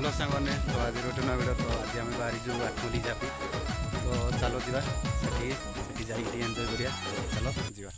hello सांगने तो आज रोटे नगड़ तो आज आम बाहरी जो आठमली जापी तो चलो जा सेठी जाइए एंजॉय करिया चलो जा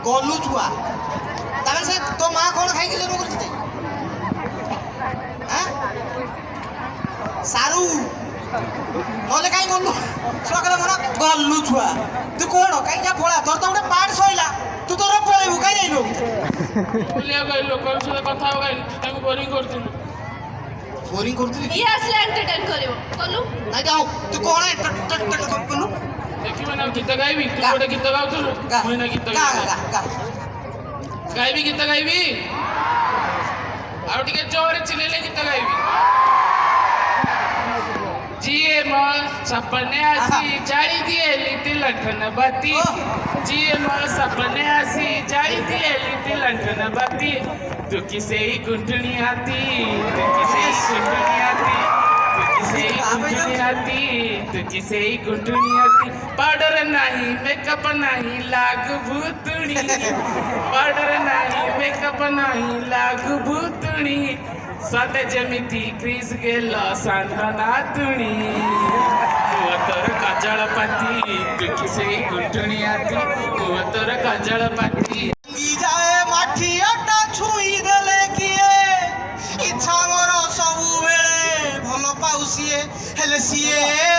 गलु छुआ ताले से तो मां कोन खाइ के जरो करते हैं सारू नले काई गलु छुआ करे मोरा गलु छुआ तू कोन काई जा पोळा तोर तो उडे पाड सोइला तू तोर पळेबु काई जाइलो बोलिया गई लोक से कथा हो गई ताको बोरिंग करतली ये असले एंटरटेन करिवो कोलु नाइ जाओ तू कोन एंटरटेन कोलु देखी मैं गीत गाइबी तू गोटे गीत गाउथुलु मैं ना गीत गाइबी गीत गाइबी आउ टिके जोरे चिलेले गीत गाइबी जिए मो सपने आसी जाई दिए लिटिल लंठन बत्ती जिए मो सपने आसी जाई दिए लिटिल लंठन बत्ती तू किसे ही गुंठनी आती तू किसे ही गुंठनी आती तू किसे ही गुंठनी आती पाउडर नहीं मेकअप नहीं लागू भूतुणी पाउडर नहीं मेकअप नहीं लागू भूतुणी सते जमिति क्रिस गेल सांदना तुणी वो तोर काजल पाती तू किसे ही गुंठनी आती वो तोर काजल पाती जाए माठी अटा छुई देले किए इच्छा मोर सबु बेले भल पाउसिए हेले सिए